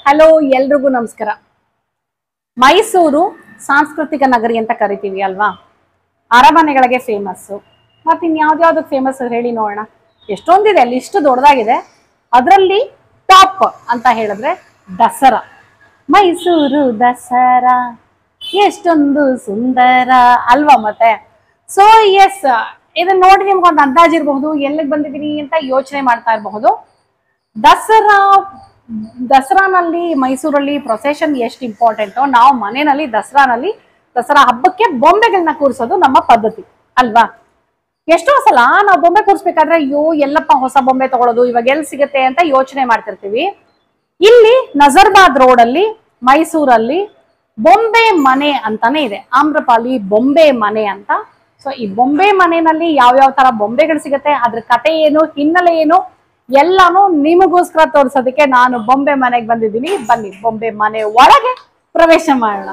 Hello ಎಲ್ರಿಗೂ ನಮಸ್ಕಾರ. ಮೈಸೂರು ಸಾಂಸ್ಕೃತಿಕ ನಗರಿ ಅಂತ ಕರಿತೀವಿ ಅಲ್ವಾ. ಅರಮನೆಗಳಿಗೆ ಫೇಮಸ್. ಮತ್ತೆ ಇನ್ಯಾವ್ದ್ಯಾವ್ದಕ್ಕೆ ಫೇಮಸ್ ಹೇಳಿ ನೋಡೋಣ. ಎಷ್ಟೊಂದಿದೆ, ಲಿಸ್ಟ್ ದೊಡ್ಡದಾಗಿದೆ. ಅದರಲ್ಲಿ ಟಾಪ್ ಅಂತ ಹೇಳಿದ್ರೆ ದಸರಾ. ಮೈಸೂರು ದಸರಾ ಎಷ್ಟೊಂದು ಸುಂದರ ಅಲ್ವಾ. ಮತ್ತೆ ಸೊ ಎಸ್, ಇದನ್ನ ನೋಡಿ ನಿಮ್ಗೊಂದು ಅಂದಾಜಿರಬಹುದು ಎಲ್ಲಿಗೆ ಬಂದಿದ್ದೀನಿ ಅಂತ ಯೋಚನೆ ಮಾಡ್ತಾ ಇರಬಹುದು. ದಸರಾನಲ್ಲಿ ಮೈಸೂರಲ್ಲಿ ಪ್ರೊಸೆಷನ್ ಎಷ್ಟು ಇಂಪಾರ್ಟೆಂಟೋ, ನಾವು ಮನೆಯಲ್ಲಿ ದಸರಾ ಹಬ್ಬಕ್ಕೆ ಬೊಂಬೆಗಳನ್ನ ಕೂರಿಸೋದು ನಮ್ಮ ಪದ್ಧತಿ ಅಲ್ವಾ. ಎಷ್ಟೋ ಸಲ ನಾವು ಬೊಂಬೆ ಕೂರಿಸ್ಬೇಕಾದ್ರೆ ಅಯ್ಯೋ ಎಲ್ಲಪ್ಪ ಹೊಸ ಬೊಂಬೆ ತಗೊಳ್ಳೋದು, ಇವಾಗ ಎಲ್ಲಿ ಸಿಗುತ್ತೆ ಅಂತ ಯೋಚನೆ ಮಾಡ್ತಿರ್ತೀವಿ. ಇಲ್ಲಿ ನಜರ್ಬಾದ್ ರೋಡ್ ಅಲ್ಲಿ ಮೈಸೂರಲ್ಲಿ ಬೊಂಬೆ ಮನೆ ಅಂತಾನೆ ಇದೆ, ಆಮ್ರಪಾಲಿ ಬೊಂಬೆ ಮನೆ ಅಂತ. ಸೊ ಈ ಬೊಂಬೆ ಮನೆಯಲ್ಲಿ ಯಾವ್ಯಾವ ತರ ಬೊಂಬೆಗಳು ಸಿಗುತ್ತೆ, ಅದ್ರ ಕತೆ ಏನು, ಹಿನ್ನೆಲೆ ಏನು, ಎಲ್ಲಾನು ನಿಮಗೋಸ್ಕರ ತೋರಿಸೋದಕ್ಕೆ ನಾನು ಬೊಂಬೆ ಮನೆಗೆ ಬಂದಿದ್ದೀನಿ. ಬನ್ನಿ ಬೊಂಬೆ ಮನೆ ಒಳಗೆ ಪ್ರವೇಶ ಮಾಡೋಣ.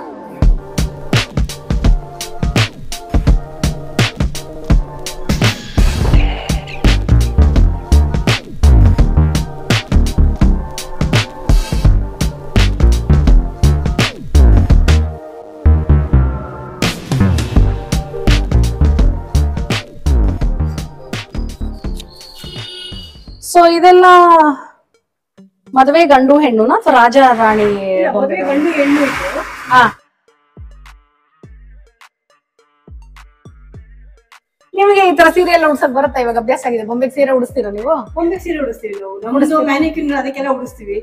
ಸೊ ಇದೆಲ್ಲ ಮದುವೆ ಗಂಡು ಹೆಣ್ಣುನ ಅಥವಾ ರಾಜ ರಾಣಿ ಗಂಡು ಹೆಣ್ಣು ಇತ್ತು. ನಿಮಗೆ ಈ ತರ ಸೀರೆ ಎಲ್ಲ ಉಡ್ಸಕ್ ಬರುತ್ತಾ? ಇವಾಗ ಅಭ್ಯಾಸ ಆಗಿದೆ. ಬೊಂಬೆಗೆ ಸೀರೆ ಉಡಿಸ್ತೀರಾ ನೀವು? ಬೊಂಬೆ ಸೀರೆ ಉಡಿಸ್ತೀವಿ ನಾವು. ನಮ್ದು ಮ್ಯಾನಿಕ್ಯೂರ್ ಅದಕ್ಕೆಲ್ಲ ಉಡಿಸ್ತೀವಿ,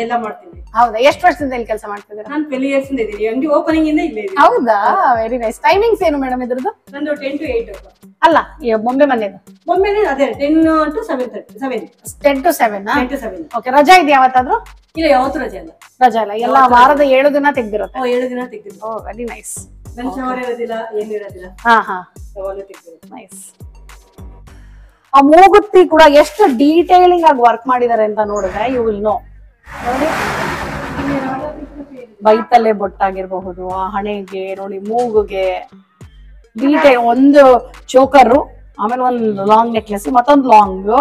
ಎಲ್ಲ ಮಾಡ್ತೀವಿ. ಹೌದಾ, ಎಷ್ಟು ವರ್ಷದಿಂದ ಇಲ್ಲಿ ಕೆಲಸ ಮಾಡ್ತಿದ್ದೀರಾ? ನಾನು 12 years ಇಂದ ಇದ್ದೀನಿ. ಅಂಗಡಿ ಓಪನಿಂಗ್ ಇಂದ ಇಲ್ಲೇ ಇದ್ದೀನಿ. ಹೌದಾ, ವೆರಿ ನೈಸ್. ಟೈಮಿಂಗ್ಸ್ ಏನು ಮೇಡಮ್ ಇದ್ರದ್ದು? ನಂದು 10 to 8. ಅಲ್ಲ, ಈ ಬೊಂಬೆ ಮನೆದು ಬೊಂಬೆ ಅದೇ 10 to 7:30. 10 to 7. 10 to 7. ಓಕೆ. ರಜಾ ಇದೆ ಯಾವತ್ತಾದ್ರೂ? ಇಲ್ಲ, ಯಾವತ್ತೂ ರಜೆ ಅಲ್ಲ. ರಜಾ ಇಲ್ಲ, ಎಲ್ಲ ವಾರದ 7 ದಿನ ತೆಗ್ದಿರುತ್ತೆ. 7 ದಿನ ತೆಗ್ದಿದ್ದು. ಓ ವೆರಿ ನೈಸ್. ನನ್ನ ಶವರ್ ಇರೋದಿಲ್ಲ, ಏನು ಇರೋದಿಲ್ಲ. ಯಾವಾಗಲೂ ತೆಗ್ದಿದ್ದು. ನೈಸ್. ಆ ಮೂಗುತ್ತಿ ಕೂಡ ಎಷ್ಟು ಡೀಟೇಲಿಂಗ್ ಆಗಿ ವರ್ಕ್ ಮಾಡಿದ್ದಾರೆ ಅಂತ ನೋಡಿದ್ರೆ ಯು ವಿಲ್ ನೋ. ನೋಡಿ, ಬೈತಲೆ ಬೊಟ್ಟಾಗಿರಬಹುದು, ಆ ಹಣೆಗೆ ನೋಡಿ, ಮೂಗುಗೆ ಡೀಟೇಲ್. ಒಂದು ಚೋಕರು, ಆಮೇಲೆ ಒಂದು ಲಾಂಗ್ ನೆಕ್ಲೆಸ್, ಮತ್ತೊಂದು ಲಾಂಗ್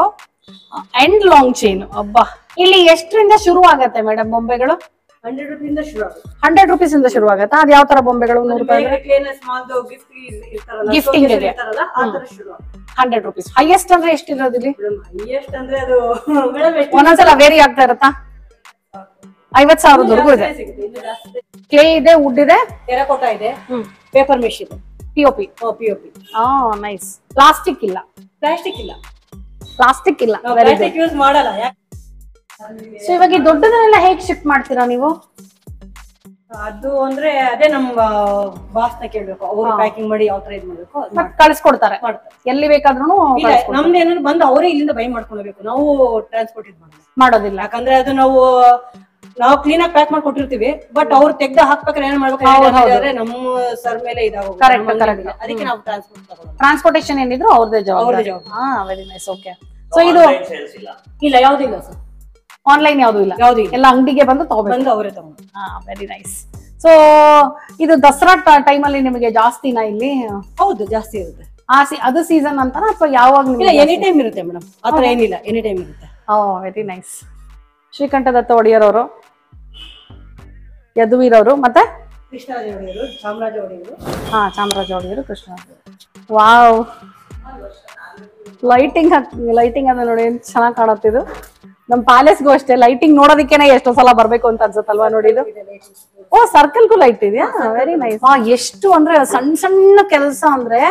ಅಂಡ್ ಲಾಂಗ್ ಚೈನ್. ಅಬ್ಬಾ, ಇಲ್ಲಿ ಎಷ್ಟರಿಂದ ಶುರು ಆಗತ್ತೆ ಮೇಡಮ್ ಬೊಂಬೆಗಳು? 100 rupees ಇಂದ ಶುರು ಆಗುತ್ತೆ. 100 rupees ಇಂದ ಶುರು ಆಗತ್ತಾ? ಅದ್ ಯಾವ ತರ ಬೊಂಬೆಗಳು? 100 ರೂಪಾಯಿ ಗಿಫ್ಟಿಂಗ್ ಗೆ 100 rupees. ಹೈಯೆಸ್ಟ್ ಅಂದ್ರೆ ಎಷ್ಟಿರೋದು ಇಲ್ಲಿ? ಹೈಯೆಸ್ಟ್ ಅಂದ್ರೆ ಅದು ಒಂದೊಂದ್ಸಲ ವೇರಿ ಆಗ್ತಾ ಇರತ್ತಾ? 50,000 ಇದೆ. ಕ್ಲೇ ಇದೆ, ವುಡ್ ಇದೆ, ಟೆರಕೋಟ ಇದೆ, ಪೇಪರ್ ಮೆಶ್ ಇದೆ, ಪಿಒಪಿ. ನೈಸ್. ಪ್ಲಾಸ್ಟಿಕ್ ಇಲ್ಲ? ಪ್ಲಾಸ್ಟಿಕ್ ಇಲ್ಲ. ಪ್ಲಾಸ್ಟಿಕ್ ಇಲ್ಲ, ಪ್ಲಾಸ್ಟಿಕ್ ಯೂಸ್ ಮಾಡಲ್ಲ. ಸೊ ಇವಾಗ ಈ ದೊಡ್ಡದನ್ನೆಲ್ಲ ಹೇಗೆ ಶಿಫ್ಟ್ ಮಾಡ್ತೀರಾ ನೀವು? ಅದು ಅಂದ್ರೆ ಅದೇ ನಮ್ಮ ಬಾಸ್ ನ ಕೇಳ್ಬೇಕು, ಅವ್ರು ಪ್ಯಾಕಿಂಗ್ ಮಾಡಿ ಯಾವ ತರ ಇದ್ ಮಾಡ್ಬೇಕು ಕಳಿಸ್ಕೊಡ್ತಾರೆ. ಎಲ್ಲಿ ಬೇಕಾದ್ರೂ ನಮ್ದು ಏನಾದ್ರು ಬಂದು ಅವರೇ ಇಲ್ಲಿಂದ ಬೈ ಮಾಡ್ಕೊಳ್ಬೇಕು. ನಾವು ಟ್ರಾನ್ಸ್ಪೋರ್ಟ್ ಇದ್ ಮಾಡೋದಿಲ್ಲ. ಯಾಕಂದ್ರೆ ಅದು ನಾವು ಕ್ಲೀನ್ ಆಗಿ ಪ್ಯಾಕ್ ಮಾಡಿ ಕೊಟ್ಟಿರ್ತೀವಿ. ಬಟ್ ಅವ್ರು ತೆಗ್ದು ಹಾಕ್ಬೇಕಾದ್ರೆ ಏನ್ ಮಾಡ್ಬೇಕು, ನಮ್ಮ ಸರ್ ಮೇಲೆ ಇದಾಗುತ್ತೆ. ಅದಕ್ಕೆ ನಾವು ಟ್ರಾನ್ಸ್ಪೋರ್ಟೇಶನ್ ಏನಿದ್ರು ಅವ್ರದೇ ಜವಾಬ್ದಾರಿ. Very nice. ಓಕೆ. ಸೊ ಇದು ಇಲ್ಲ, ಯಾವ್ದಿಲ್ಲ ಸರ್. ಆನ್ಲೈನ್ ಯಾವ್ದು ಇಲ್ಲ, ಎಲ್ಲ ಅಂಗಡಿಗೆ ಬಂದು ತಗೋಬೇಕು, ಅವರೇ ತಗೊಂಡು. Very nice. ಸೊ ಇದು ದಸರಾ ಟೈಮಲ್ಲಿ ನಿಮಗೆ ಜಾಸ್ತಿನಾ ಇಲ್ಲಿ? ಹೌದು, ಜಾಸ್ತಿ ಇರುತ್ತೆ. ಅದು ಸೀಸನ್ ಅಂತಾನ ಅಥವಾ ಯಾವಾಗ? ಎನಿ ಟೈಮ್ ಇರುತ್ತೆ ಮೇಡಮ್, ಆತರ ಏನಿಲ್ಲ, ಎನಿ ಟೈಮ್ ಇರುತ್ತೆ. Very nice. ಶ್ರೀಕಂಠದತ್ತ ಒಡೆಯರವರು, ಯದುವೀರವರು, ಮತ್ತೆ ಕೃಷ್ಣರಾಜ ಒಡೆಯರು, ಚಾಮರಾಜ ಒಡೆಯರು. ಚಾಮರಾಜ ಒಡೆಯರು, ಕೃಷ್ಣರಾಜ. ವಾವ್, ಲೈಟಿಂಗ್ ಅಂದ್ರೆ ನೋಡಿ ಚೆನ್ನಾಗಿ ಕಾಣುತ್ತಿದ್ದು. ನಮ್ ಪ್ಯಾಲೇಸ್ಗೂ ಅಷ್ಟೇ ಲೈಟಿಂಗ್ ನೋಡೋದಕ್ಕೇನೆ ಎಷ್ಟೋ ಸಲ ಬರ್ಬೇಕು ಅಂತ ಅನ್ಸುತ್ತಲ್ವಾ? ನೋಡಿ ಇದು. ಓ, ಸರ್ಕಲ್ಗೂ ಲೈಟ್ ಇದೆಯಾ? Very nice. ಎಷ್ಟು ಅಂದ್ರೆ ಸಣ್ಣ ಸಣ್ಣ ಕೆಲಸ ಅಂದ್ರೆ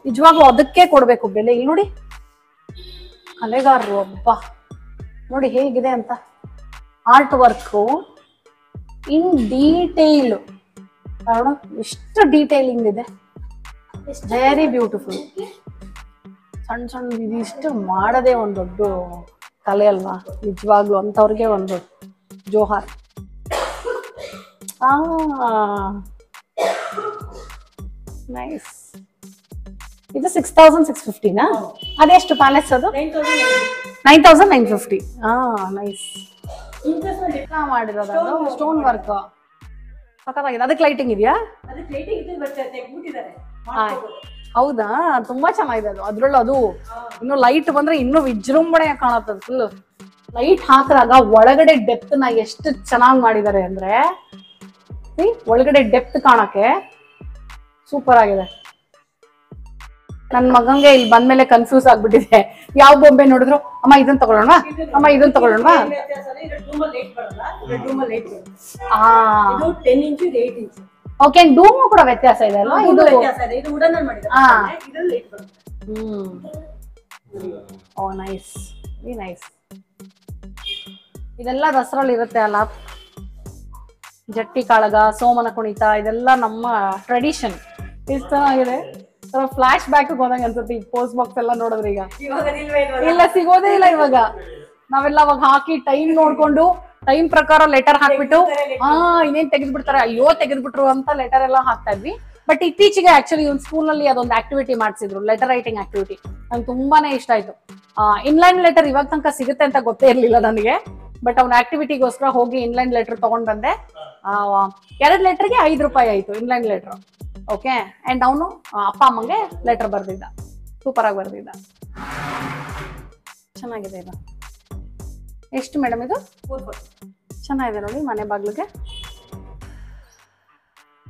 ನಿಜವಾಗ್ಲೂ ಅದಕ್ಕೆ ಕೊಡ್ಬೇಕು ಬೆಲೆ. ಇಲ್ಲಿ ನೋಡಿ, ಕಲೆಗಾರರು ಒಬ್ಬ ನೋಡಿ ಹೇಗಿದೆ ಅಂತ. ಆರ್ಟ್ ವರ್ಕ್ ಇನ್ ಡೀಟೇಲ್, ಎಷ್ಟು ಡೀಟೇಲಿಂಗ್ ಇದೆ. Very beautiful. ಸಣ್ಣ ಸಣ್ಣ ಇದಿಷ್ಟು ಮಾಡದೆ ಒಂದು ದೊಡ್ಡ ಕಲೆ ಅಲ್ವಾ ನಿಜವಾಗ್ಲು. ಅಂತವ್ರಿಗೆ ಒಂದು ಜೋಹಾರ್. ನೈಸ್. ಇದು 6,650ನಾ? ಅದೆಷ್ಟು ಪ್ಯಾಲೆಸ್ ಅದು? 9,950. ನೈಸ್. ಮಾಡಿರೋದು ಸ್ಟೋನ್ ವರ್ಕ್ ಸಖತ್ತಾಗಿದೆ. ಅದಕ್ಕೆ ಲೈಟಿಂಗ್ ಇದೆಯಾ? ಹೌದಾ, ತುಂಬಾ ಚೆನ್ನಾಗಿದೆ ಅದು. ಅದ್ರಲ್ಲೂ ಅದು ಇನ್ನು ಲೈಟ್ ಬಂದ್ರೆ ಇನ್ನು ವಿಜೃಂಭಣೆ ಕಾಣುತ್ತದೆ ಫುಲ್. ಲೈಟ್ ಹಾಕಿದಾಗ ಒಳಗಡೆ ಡೆಪ್ತ್ ನ ಎಷ್ಟು ಚೆನ್ನಾಗಿ ಮಾಡಿದ್ದಾರೆ ಅಂದ್ರೆ ಒಳಗಡೆ ಡೆಪ್ತ್ ಕಾಣಕ್ಕೆ ಸೂಪರ್ ಆಗಿದೆ. ನನ್ ಮಗಂಗೆ ಇಲ್ಲಿ ಬಂದ್ಮೇಲೆ ಕನ್ಫ್ಯೂಸ್ ಆಗ್ಬಿಟ್ಟಿದೆ. ಯಾವ ಬೊಂಬೆ ನೋಡಿದ್ರು ಅಮ್ಮ ಇದನ್ನ ತಗೊಳ್ಳೋಣವಾ, ಅಮ್ಮ ಇದನ್ನ ತಗೊಳ್ಳೋಣವಾ. ಓಕೆ, ಡೂಮು ಕೂಡ ವ್ಯತ್ಯಾಸ ಇದೆ ಅಲ್ವಾ? ಇದು ಓ ನೈಸ್, ವೆರಿ ನೈಸ್. ಇದೆಲ್ಲ ದಸರಲ್ಲಿ ಇರುತ್ತೆ ಅಲ್ಲ, ಜಟ್ಟಿ ಕಾಳಗ, ಸೋಮನ ಕುಣಿತ, ಇದೆಲ್ಲ ನಮ್ಮ ಟ್ರೆಡಿಷನ್. ಇಷ್ಟು ಚೆನ್ನಾಗಿದೆ. ಫ್ಲಾಶ್ ಬ್ಯಾಕ್ ಹೋದಂಗ ಅನ್ಸುತ್ತೆ ಈ ಪೋಸ್ಟ್ ಬಾಕ್ಸ್ ಎಲ್ಲ ನೋಡಿದ್ರೆ. ಈಗ ಇಲ್ಲ, ಸಿಗೋದೇ ಇಲ್ಲ ಇವಾಗ. ನಾವೆಲ್ಲ ಅವಾಗ ಹಾಕಿ ಟೈಮ್ ನೋಡ್ಕೊಂಡು ಟೈಮ್ ಪ್ರಕಾರ ಲೆಟರ್ ಹಾಕ್ಬಿಟ್ಟು ಇನ್ನೇನ್ ತೆಗೆದ್ಬಿಡ್ತಾರೆ, ಅಯ್ಯೋ ತೆಗೆದ್ಬಿಟ್ರು ಅಂತ ಲೆಟರ್ ಎಲ್ಲ ಹಾಕ್ತಾ ಇದ್ವಿ. ಬಟ್ ಇತ್ತೀಚೆಗೆ ಆಕ್ಚುಲಿ ಒಂದು ಸ್ಕೂಲ್ ನಲ್ಲಿ ಅದೊಂದು ಆಕ್ಟಿವಿಟಿ ಮಾಡಿಸಿದ್ರು, ಲೆಟರ್ ರೈಟಿಂಗ್ ಆಕ್ಟಿವಿಟಿ. ನಂಗೆ ತುಂಬಾನೇ ಇಷ್ಟ ಆಯ್ತು. ಇನ್ಲೈನ್ ಲೆಟರ್ ಇವಾಗ ತನಕ ಸಿಗುತ್ತೆ ಅಂತ ಗೊತ್ತೇ ಇರ್ಲಿಲ್ಲ ನನಗೆ. ಬಟ್ ಅವ್ನ ಆಕ್ಟಿವಿಟಿಗೋಸ್ಕರ ಹೋಗಿ ಇನ್ಲೈನ್ ಲೆಟರ್ ತಗೊಂಡ್ ಬಂದೆ. 2 ಲೆಟರ್ಗೆ 5 ರೂಪಾಯಿ ಆಯ್ತು, ಇನ್ಲೈನ್ ಲೆಟರ್. ಓಕೆ, ಅಂಡ್ ಅವನು ಅಪ್ಪ ಅಮ್ಮಂಗೆ ಲೆಟರ್ ಬರ್ದಿದ್ದ, ಸೂಪರ್ ಆಗಿ ಬರ್ದಿದ್ದ. ಚೆನ್ನಾಗಿದೆ ಇದು. ಎಷ್ಟು ಮೇಡಮ್ ಇದು? 440. ಚೆನ್ನಾಗಿದೆ ನೋಡಿ, ಮನೆ ಬಾಗ್ಲಿಗೆ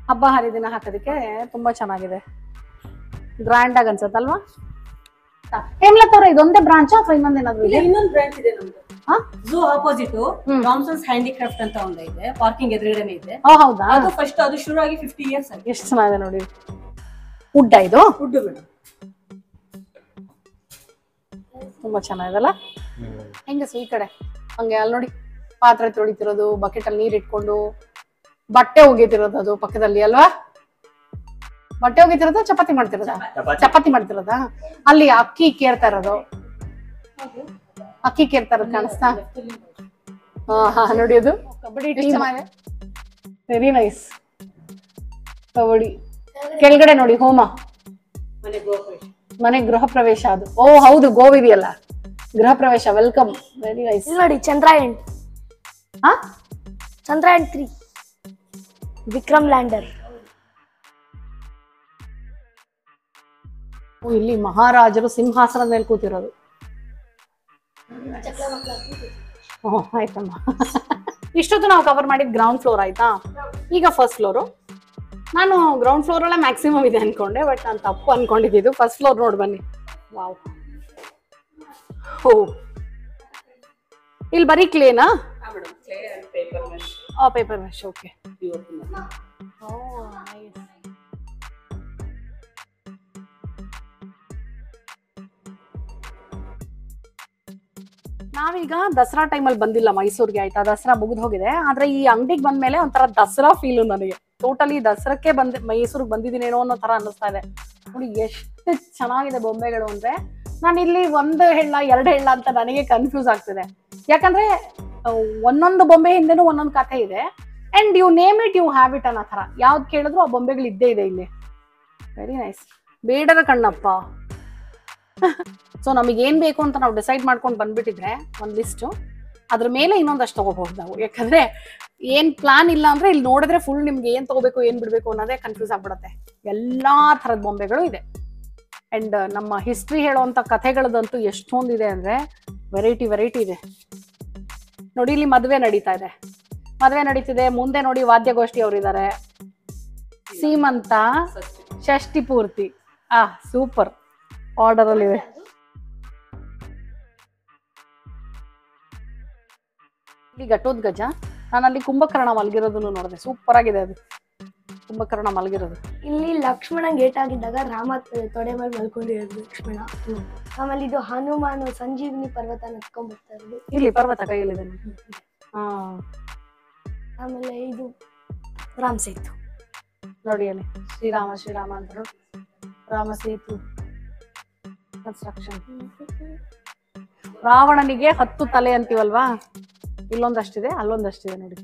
ಹಬ್ಬ ಹರಿದಿನ ಹಾಕೋದಕ್ಕೆ ತುಂಬಾ ಚೆನ್ನಾಗಿದೆ, ಗ್ರ್ಯಾಂಡ್ ಆಗಿ ಅನ್ಸತ್ತಲ್ವಾ? ಹೇಮಲತ್ ಅವ್ರ ಇದೊಂದೇ ಬ್ರಾಂಚ್ ಅಥವಾ ಇನ್ನೊಂದೇನಾದ್ರು ಇದೆ? ಇನ್ನೊಂದು ಬ್ರಾಂಚ್ ಇದೆ ನಮ್ದು. ಝೂ ಆಪೋಸಿಟ್ ಥಾಮ್ಸನ್ಸ್ ಹ್ಯಾಂಡಿಕ್ರಾಫ್ಟ್ ಅಂತ ಒಂದು ಇದೆ, ಪಾರ್ಕಿಂಗ್ ಎದುರುಗಡೆನೆ ಇದೆ. ಹೌದಾ? ಅದು ಫಸ್ಟ್ ಅದು ಶುರು ಆಗಿ 50 ಇಯರ್ಸ್ ಆಗಿದೆ. ಎಷ್ಟು ಚೆನ್ನಾಗಿದೆ ನೋಡಿ. ವುಡ್ ಇದು? ವುಡ್ ಮೇಡಮ್, ತುಂಬಾ ಚೆನ್ನಾಗಿದಲ್ಲ. ಹೆಂಗಸು ಈ ಕಡೆ ಹಂಗೆ ಅಲ್ಲಿ ನೋಡಿ, ಪಾತ್ರೆ ತೊಳಿತಿರೋದು, ಬಕೆಟ್ ಅಲ್ಲಿ ನೀರ್ ಇಟ್ಕೊಂಡು ಬಟ್ಟೆ ಒಗಿತಿರೋದು ಅದು ಪಕ್ಕದಲ್ಲಿ ಅಲ್ವಾ? ಬಟ್ಟೆ ಒಗಿತಿರೋದು, ಚಪಾತಿ ಮಾಡ್ತಿರೋದ? ಚಪಾತಿ ಮಾಡ್ತಿರೋದ? ಅಲ್ಲಿ ಅಕ್ಕಿ ಕೇರ್ತಾ ಇರೋದು, ಅಕ್ಕಿ ಕೇರ್ತಾ ಇರೋದು ಕಾಣಿಸ್ತಾ? ಹಾ ನೋಡಿ, ಅದು kabaddi team. Very nice. Kabaddi ಕೆಳಗಡೆ ನೋಡಿ, ಹೋಮ ಮನೆ ಗೃಹ ಪ್ರವೇಶ. ಅದು ಓ ಹೌದು, ಗೋವಿದೆಯಲ್ಲ, ಗೃಹ ಪ್ರವೇಶ. Welcome, very nice. ನೋಡಿ, ಚಂದ್ರಯಾನ್. ಚಂದ್ರಯಾನ್ 3 ವಿಕ್ರಮ್ ಲ್ಯಾಂಡರ್. ಇಲ್ಲಿ ಮಹಾರಾಜರು ಸಿಂಹಾಸನದ ಮೇಲೆ ಕೂತಿರೋದು. ಆಯ್ತಮ್ಮ. ಇಷ್ಟೊತ್ತು ನಾವು ಕವರ್ ಮಾಡಿದ್ ಗ್ರೌಂಡ್ ಫ್ಲೋರ್ ಆಯ್ತಾ? ಈಗ ಫಸ್ಟ್ ಫ್ಲೋರು. ನಾನು ಗ್ರೌಂಡ್ ಫ್ಲೋರ್ ಅಲ್ಲೇ ಮ್ಯಾಕ್ಸಿಮಮ್ ಇದೆ ಅನ್ಕೊಂಡೆ, ಬಟ್ ನಾನು ತಪ್ಪು ಅನ್ಕೊಂಡಿದ್ದು. ಫಸ್ಟ್ ಫ್ಲೋರ್ ನೋಡಿ ಬನ್ನಿ. ವಾವ್, ಓ ಇಲ್ಲಿ ಬರೀ ಕ್ಲೇನಾ? Paper mesh. ಓಕೆ, ನಾವೀಗ ದಸರಾ ಟೈಮಲ್ಲಿ ಬಂದಿಲ್ಲ ಮೈಸೂರ್ಗೆ, ಆಯ್ತಾ? ದಸರಾ ಮುಗಿದು ಹೋಗಿದೆ. ಆದ್ರೆ ಈ ಅಂಗಡಿಗೆ ಬಂದ್ಮೇಲೆ ಒಂಥರ ದಸರಾ ಫೀಲು ನನಗೆ. ಟೋಟಲಿ ದಸರಕ್ಕೆ ಮೈಸೂರಿಗೆ ಬಂದಿದ್ದೀನೇನೋ ಅನ್ನೋ ತರ ಅನ್ನಿಸ್ತಾ ಇದೆ. ನೋಡಿ ಎಷ್ಟು ಚೆನ್ನಾಗಿದೆ ಬೊಂಬೆಗಳು ಅಂದ್ರೆ. ನಾನು ಇಲ್ಲಿ 1 ಹೆಳ್ಳ 2 ಹೆಳ್ಳ ಅಂತ ನನಗೆ ಕನ್ಫ್ಯೂಸ್ ಆಗ್ತಿದೆ. ಯಾಕಂದ್ರೆ ಒಂದೊಂದು ಬೊಂಬೆ ಹಿಂದೆನೂ ಒಂದೊಂದು ಕಥೆ ಇದೆ. And you name it, you have it ಅನ್ನೋ ತರ. ಯಾವ್ದು ಕೇಳಿದ್ರು ಆ ಬೊಂಬೆಗಳು ಇದ್ದೇ ಇದೆ ಇಲ್ಲಿ. Very nice. Bedara Kannappa. So ನಮಗೆ ಏನ್ ಬೇಕು ಅಂತ ನಾವು ಡಿಸೈಡ್ ಮಾಡ್ಕೊಂಡು ಬಂದ್ಬಿಟ್ಟಿದ್ರೆ ಒಂದ್ ಲಿಸ್ಟ್, ಅದ್ರ ಮೇಲೆ ಇನ್ನೊಂದಷ್ಟು ತಗೋಬಹುದು ನಾವು. ಯಾಕಂದ್ರೆ ಏನ್ ಪ್ಲಾನ್ ಇಲ್ಲ ಅಂದ್ರೆ ಇಲ್ಲಿ ನೋಡಿದ್ರೆ ಫುಲ್ ನಿಮ್ಗೆ ಏನ್ ತಗೋಬೇಕು ಏನ್ ಬಿಡ್ಬೇಕು ಅನ್ನೋದೇ ಕನ್ಫ್ಯೂಸ್ ಆಗ್ಬಿಡುತ್ತೆ. ಎಲ್ಲಾ ತರದ ಬೊಂಬೆಗಳು ಇದೆ. ಅಂಡ್ ನಮ್ಮ ಹಿಸ್ಟ್ರಿ ಹೇಳುವಂತ ಕಥೆಗಳದಂತೂ ಎಷ್ಟೊಂದಿದೆ ಅಂದ್ರೆ ವೆರೈಟಿ ಇದೆ. ನೋಡಿ, ಇಲ್ಲಿ ಮದುವೆ ನಡೀತಿದೆ. ಮುಂದೆ ನೋಡಿ ವಾದ್ಯಗೋಷ್ಠಿ ಅವರಿದ್ದಾರೆ, ಸೀಮಂತ, ಷಷ್ಠಿ ಪೂರ್ತಿ. ಸೂಪರ್ ಆರ್ಡರ್ ಅಲ್ಲಿ ಇದೆ. ಇಲ್ಲಿ ಘಟೋದ್ಗಜ. ನಾನು ಅಲ್ಲಿ ಕುಂಭಕರ್ಣ ಮಲಗಿರೋದನ್ನು ನೋಡಿದೆ, ಸೂಪರ್ ಆಗಿದೆ ಅದು, ಕುಂಭಕರ್ಣ ಮಲಗಿರೋದು. ಇಲ್ಲಿ ಲಕ್ಷ್ಮಣ ಗೇಟ್ ಆಗಿದ್ದಾಗ ರಾಮ ತೊಡೆ ಮೇಲೆ ಮಲ್ಕೊಂಡಿರೋದು ಲಕ್ಷ್ಮಣ. ಆಮೇಲೆ ಇದು ಹನುಮಾನ್ ಸಂಜೀವಿನಿ ಪರ್ವತ ನತ್ಕೊಂಡ್ ಬರ್ತಾ ಇರೋದು. ಇಲ್ಲಿ ಪರ್ವತ ಕೈಯಲ್ಲಿದೆ. ಆಮೇಲೆ ಇದು ರಾಮ್ ಸೇತು ನೋಡಿ, ಅಲ್ಲಿ ಶ್ರೀರಾಮ ಅಂತ ರಾಮ ಸೇತು ಕನ್ಸ್ಟ್ರಕ್ಷನ್. ರಾವಣನಿಗೆ 10 ತಲೆ ಅಂತೀವಲ್ವಾ, ಇಲ್ಲೊಂದಷ್ಟಿದೆ, ಅಲ್ಲೊಂದಷ್ಟಿದೆ ನೋಡಿ.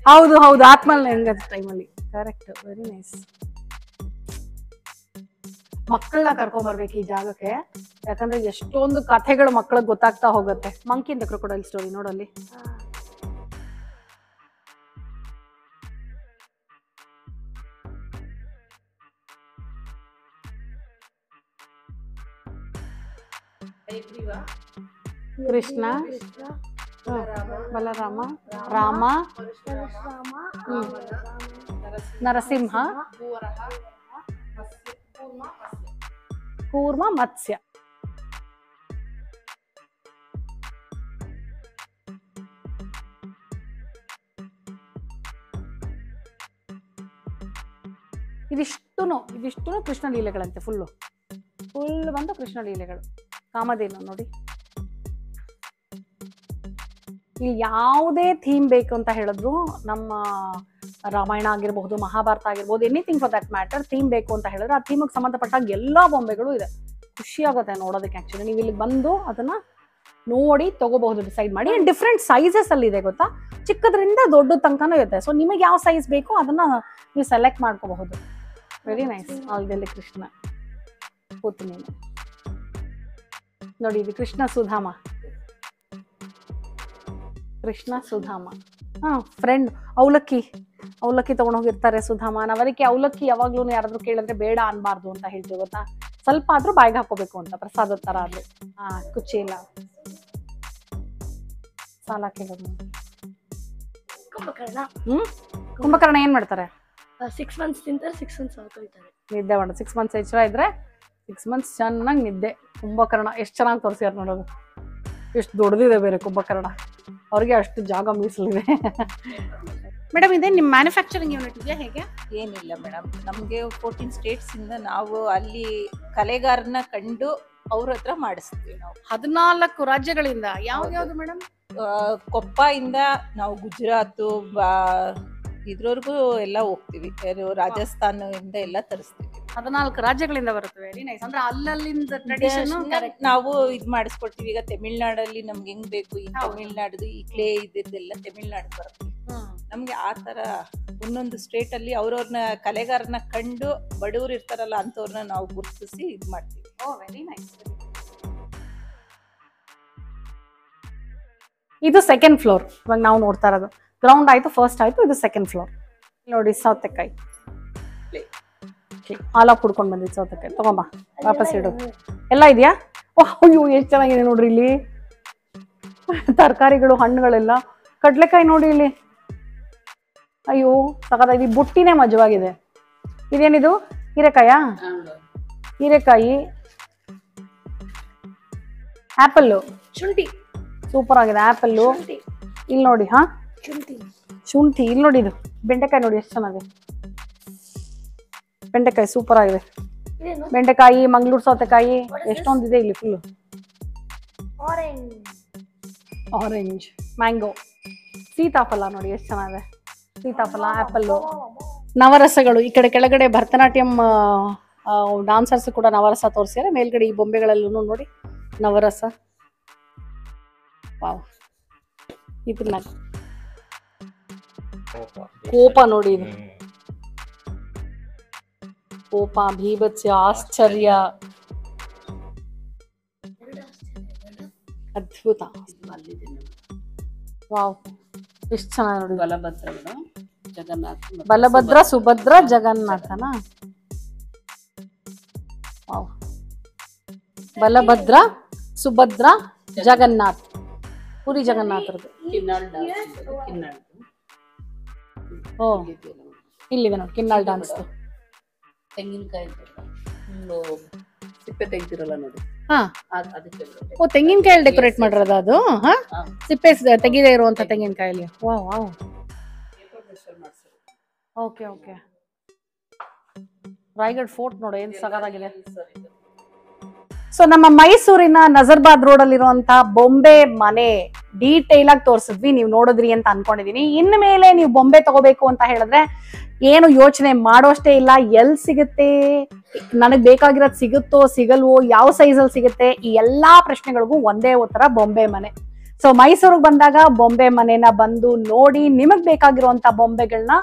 ಹೌದು, ಆತ್ಮಲ್ ಟೈಮಲ್ಲಿ. Correct, very nice. ಮಕ್ಕಳನ್ನ ಕರ್ಕೊಂಡ್ ಬರ್ಬೇಕು ಈ ಜಾಗಕ್ಕೆ, ಯಾಕಂದ್ರೆ ಎಷ್ಟೊಂದು ಕಥೆಗಳು ಮಕ್ಕಳಿಗೆ ಗೊತ್ತಾಗ್ತಾ ಹೋಗುತ್ತೆ. ಮಂಕಿ ಇಂದ ಕ್ರೊಕೊಡೈಲ್ ಸ್ಟೋರಿ ನೋಡಲ್ಲಿ. ಕೃಷ್ಣ, ಬಲರಾಮ, ರಾಮ, ನರಸಿಂಹ, ಕೂರ್ಮ, ಮತ್ಸ್ಯ. ಇದಿಷ್ಟು ಕೃಷ್ಣ ಲೀಲೆಗಳಂತೆ. ಫುಲ್ ಬಂದು ಕೃಷ್ಣ ಲೀಲೆಗಳು. ಕಾಮಧೇನು ನೋಡಿ, ಇಲ್ಲಿ ಯಾವುದೇ ಥೀಮ್ ಬೇಕು ಅಂತ ಹೇಳಿದ್ರು, ನಮ್ಮ ರಾಮಾಯಣ ಆಗಿರ್ಬಹುದು, ಮಹಾಭಾರತ ಆಗಿರ್ಬೋದು, anything for that matter, theme ಬೇಕು ಅಂತ ಹೇಳಿದ್ರೆ ಆ ಥೀಮಿಗೆ ಸಂಬಂಧಪಟ್ಟಾಗ ಎಲ್ಲಾ ಬೊಂಬೆಗಳು ಇದೆ. ಖುಷಿ ಆಗುತ್ತೆ ನೋಡೋದಕ್ಕೆ. ಆಕ್ಚುಲಿ ನೀವು ಇಲ್ಲಿ ಬಂದು ಅದನ್ನ ನೋಡಿ ತಗೋಬಹುದು, ಡಿಸೈಡ್ ಮಾಡಿ. ಡಿಫ್ರೆಂಟ್ ಸೈಜಸ್ ಅಲ್ಲಿ ಇದೆ ಗೊತ್ತಾ, ಚಿಕ್ಕದ್ರಿಂದ ದೊಡ್ಡ ತನಕನೂ ಇದೆ. ಸೊ ನಿಮಗೆ ಯಾವ ಸೈಜ್ ಬೇಕು ಅದನ್ನ ನೀವು ಸೆಲೆಕ್ಟ್ ಮಾಡ್ಕೋಬಹುದು. Very nice. ಆಲ್ದಲ್ಲಿ ಕೃಷ್ಣ ಕೂತೀನಿ ನೋಡಿ. ಇದು ಕೃಷ್ಣ ಸುಧಾಮ, ಕೃಷ್ಣ ಸುಧಾಮ. ಫ್ರೆಂಡ್ ಅವಲಕ್ಕಿ ತಗೊಂಡು ಹೋಗಿರ್ತಾರೆ ಸುಧಾಮ. ನಾವು ಅದಕ್ಕೆ ಅವಲಕ್ಕಿ ಯಾವಾಗ್ಲೂ ಯಾರಾದ್ರೂ ಕೇಳಿದ್ರೆ ಬೇಡ ಅನ್ಬಾರ್ದು ಅಂತ ಹೇಳ್ತೀವಿ ಗೊತ್ತಾ, ಸ್ವಲ್ಪ ಆದ್ರೂ ಬಾಯಿಗೆ ಹಾಕೋಬೇಕು ಅಂತ, ಪ್ರಸಾದದ ತರ ಆದ್ರೂ. ಕುಚ್ಚೀಲ, ಸಾಲ ಕೇಳೋದು. ಕುಂಭಕರ್ಣ ಏನ್ ಮಾಡ್ತಾರೆ? 6 months ತಿಂತಾರೆ, 6 months ಸಾಕೊಳ್ತಾರೆ. ನಿದ್ದೆ ಮಾಡ. 6 months ಎಚ್ಚರ ಇದ್ರೆ 6 months ಚೆನ್ನಾಗಿ ನಿದ್ದೆ. ಕುಂಭಕರ್ಣ ಎಷ್ಟು ಚೆನ್ನಾಗಿ ತೋರಿಸ್ಯಾರ ನೋಡೋದು. ಎಷ್ಟು ದೊಡ್ಡದಿದೆ ಬೇರೆ ಕುಂಭಕರ್ಣ. ಅವ್ರಿಗೆ ಅಷ್ಟು ಜಾಗ ಮೀಸಲಿದೆ. ಮೇಡಮ್ ಇದೆ ನಿಮ್ಮ ಮ್ಯಾನುಫ್ಯಾಕ್ಚರಿಂಗ್ ಯೂನಿಟ್ ಇದೆಯಾ ಹೇಗೆ? ಏನಿಲ್ಲ ಮೇಡಮ್, ನಮಗೆ 14 states ಇಂದ ನಾವು ಅಲ್ಲಿ ಕಲೆಗಾರನ ಕಂಡು ಅವ್ರ ಹತ್ರ ಮಾಡಿಸ್ತೀವಿ. ನಾವು 14 ರಾಜ್ಯಗಳಿಂದ. ಯಾವ್ದು ಮೇಡಮ್? ಕೊಪ್ಪ ಇಂದ ನಾವು ಗುಜರಾತ್ ಇದ್ರವರೆಗೂ ಎಲ್ಲ ಹೋಗ್ತೀವಿ. ರಾಜಸ್ಥಾನ ಇಂದ ಎಲ್ಲ ತರಿಸ್ತೀವಿ. 14 ರಾಜ್ಯಗಳಿಂದ ಬರುತ್ತೆ. Very nice. ಅಂದ್ರೆ ಅಲ್ಲಿಂದ ಟ್ರೆಡಿಷನ್ ನಾವು ಇದ್ ಮಾಡಿಸ್ಕೊಡ್ತೀವಿ. ಈಗ ತಮಿಳ್ನಾಡಲ್ಲಿ ನಮ್ಗೆ ಹೆಂಗ್ ಬೇಕು, ಈ ತಮಿಳ್ನಾಡು ಈ ಕ್ಲೇ ಇದೆಲ್ಲ ತಮಿಳ್ನಾಡು ಬರುತ್ತೆ. ನಮ್ಗೆ ಆ ತರ ಒಂದೊಂದು ಸ್ಟೇಟ್ ಅಲ್ಲಿ ಅವ್ರವ್ರನ್ನ ಕಲೆಗಾರನ ಕಂಡು ಬಡವ್ರು ಇರ್ತಾರಲ್ಲ ಅಂತವ್ರನ್ನ ನಾವು ಗುರುತಿಸಿ ಇದ್ ಮಾಡ್ತೀವಿ. Very nice. ಇದು ಸೆಕೆಂಡ್ ಫ್ಲೋರ್. ಇವಾಗ ನಾವು ನೋಡ್ತಾ ಇರೋದು ಗ್ರೌಂಡ್ ಆಯ್ತು, ಫಸ್ಟ್ ಆಯ್ತು, ಇದು ಸೆಕೆಂಡ್ ಫ್ಲೋರ್. ನೋಡಿ ಸೌತೆಕಾಯಿ ಹಾಲಾಗಿ ಕುಡ್ಕೊಂಡು ಬಂದಿದ್ದು ಸೌತೆಕಾಯಿ. ತಗೊಂಬ, ವಾಪಸ್ ಇಡು. ಎಲ್ಲ ಇದೆಯಾ? ಅಯ್ಯೋ ಎಷ್ಟು ಚೆನ್ನಾಗಿದೆ ನೋಡ್ರಿ ಇಲ್ಲಿ ತರಕಾರಿಗಳು, ಹಣ್ಣುಗಳೆಲ್ಲ. ಕಡ್ಲೆಕಾಯಿ ನೋಡಿ ಇಲ್ಲಿ. ಅಯ್ಯೋ ಸಖತ್ತಾಗಿದೆ. ಬುಟ್ಟಿನೇ ಮಜವಾಗಿದೆ. ಇದೇನಿದು? ಹೀರೆಕಾಯಾ? ಹೀರೆಕಾಯಿ, ಆಪಲ್ಲು, ಶುಂಠಿ ಸೂಪರ್ ಆಗಿದೆ. ಆಪಲ್ಲು ಇಲ್ಲಿ ನೋಡಿ. ಶುಂಠಿ ಇಲ್ಲಿ ನೋಡಿ. ಇದು ಬೆಂಡೆಕಾಯಿ ನೋಡಿ ಎಷ್ಟು ಚೆನ್ನಾಗಿದೆ. ಬೆಂಡೆಕಾಯಿ ಸೂಪರ್ ಆಗಿದೆ. ಬೆಂಡೆಕಾಯಿ, ಮಂಗಳೂರು ಸೌತೆಕಾಯಿ ಎಷ್ಟೊಂದಿದೆ ಇಲ್ಲಿ. ಫುಲ್ಲು ಆರೆಂಜ್, ಮ್ಯಾಂಗೋ, ಸೀತಾಫಲ ನೋಡಿ ಎಷ್ಟು ಚೆನ್ನಾಗಿದೆ. ಸೀತಾಫಲ, ಆಪಲ್ಲು, ನವರಸಗಳು. ಈ ಕಡೆ ಕೆಳಗಡೆ ಭರತನಾಟ್ಯಂ ಡಾನ್ಸರ್ಸ್ ಕೂಡ ನವರಸ ತೋರಿಸ್ಯಾರೆ. ಮೇಲ್ಗಡೆ ಈ ಬೊಂಬೆಗಳಲ್ಲೂ ನೋಡಿ ನವರಸ. ವಾವ್. ಇದನ್ನ ಕೋಪ ನೋಡಿ. ಇದು ಕೋಪ, ಭೀಭತ್ಸ, ಆಶ್ಚರ್ಯ, ಅದ್ಭುತ. ವಾವ್ ಎಷ್ಟು ಚೆನ್ನಾಗಿ ನೋಡಿ. ಬಲಭದ್ರ, ಸುಭದ್ರ, ಜಗನ್ನಾಥನ. ವಾವ್. ಬಲಭದ್ರ, ಸುಭದ್ರ, ಜಗನ್ನಾಥ್. ಪುರಿ ಜಗನ್ನಾಥರದು. ಓ ಇಲ್ಲಿದೆ ನೋಡಿ ಕಿನ್ನಾಳ್ ಡಾನ್ಸ್. ತೆಂಗಿನಕಾಯಿ ಸಿಪ್ಪೆ ತೆಗ್ದಿರಲ್ಲ ನೋಡಿ. ಹಾ, ಓ ತೆಂಗಿನಕಾಯಲ್ಲಿ ಡೆಕೋರೇಟ್ ಮಾಡಿರೋದು ಅದು. ಹಾ, ಸಿಪ್ಪೆ ತೆಗಿದೇ ಇರುವಂತ ತೆಂಗಿನಕಾಯಲ್ಲಿ. Wow wow. Okay okay. Raigad fort ನೋಡಿ ಏನ್ ಸಗದಾಗಿದೆ. ಸೊ ನಮ್ಮ ಮೈಸೂರಿನ ನಜರ್ಬಾದ್ ರೋಡ್ ಅಲ್ಲಿರುವಂತ ಬೊಂಬೆ ಮನೆ ಡೀಟೇಲ್ ಆಗಿ ತೋರಿಸಿದ್ವಿ, ನೀವು ನೋಡಿದ್ರಿ ಅಂತ ಅನ್ಕೊಂಡಿದೀನಿ. ಇನ್ನು ಮೇಲೆ ನೀವು ಬೊಂಬೆ ತಗೋಬೇಕು ಅಂತ ಹೇಳಿದ್ರೆ ಏನು ಯೋಚನೆ ಮಾಡೋಷ್ಟೇ ಇಲ್ಲ. ಎಲ್ಲಿ ಸಿಗುತ್ತೆ, ನನಗ್ ಬೇಕಾಗಿರೋದು ಸಿಗುತ್ತೋ ಸಿಗಲ್ವೋ, ಯಾವ ಸೈಜಲ್ಲಿ ಸಿಗುತ್ತೆ, ಈ ಎಲ್ಲಾ ಪ್ರಶ್ನೆಗಳಿಗೂ ಒಂದೇ ಉತ್ತರ, ಬೊಂಬೆ ಮನೆ. ಸೊ ಮೈಸೂರಿಗೆ ಬಂದಾಗ ಬೊಂಬೆ ಮನೆನ ಬಂದು ನೋಡಿ, ನಿಮಗ್ ಬೇಕಾಗಿರುವಂತ ಬೊಂಬೆಗಳನ್ನ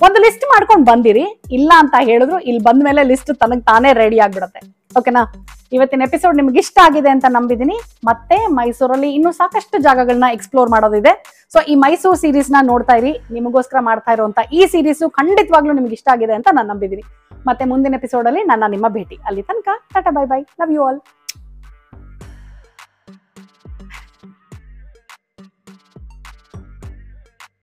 ಒಂದು ಲಿಸ್ಟ್ ಮಾಡ್ಕೊಂಡು ಬಂದಿರಿ. ಇಲ್ಲ ಅಂತ ಹೇಳಿದ್ರು ಇಲ್ಲಿ ಬಂದ ಮೇಲೆ ಲಿಸ್ಟ್ ತನಗ್ ತಾನೇ ರೆಡಿ ಆಗ್ಬಿಡತ್ತೆ. ಓಕೆನಾ? ಇವತ್ತಿನ ಎಪಿಸೋಡ್ ನಿಮ್ಗೆ ಇಷ್ಟ ಆಗಿದೆ ಅಂತ ನಂಬಿದೀನಿ. ಮತ್ತೆ ಮೈಸೂರಲ್ಲಿ ಇನ್ನೂ ಸಾಕಷ್ಟು ಜಾಗಗಳನ್ನ ಎಕ್ಸ್ಪ್ಲೋರ್ ಮಾಡೋದಿದೆ. ಸೊ ಈ ಮೈಸೂರು ಸೀರೀಸ್ ನ ನೋಡ್ತಾ ಇರಿ. ನಿಮಗೋಸ್ಕರ ಮಾಡ್ತಾ ಇರುವಂತ ಈ ಸೀರೀಸ್ ಖಂಡಿತವಾಗ್ಲೂ ನಿಮ್ಗೆ ಇಷ್ಟ ಆಗಿದೆ ಅಂತ ನಾನು ನಂಬಿದೀನಿ. ಮತ್ತೆ ಮುಂದಿನ ಎಪಿಸೋಡ್ ಅಲ್ಲಿ ನನ್ನ ನಿಮ್ಮ ಭೇಟಿ. ಅಲ್ಲಿ ತನಕ tata, bye bye, love you all.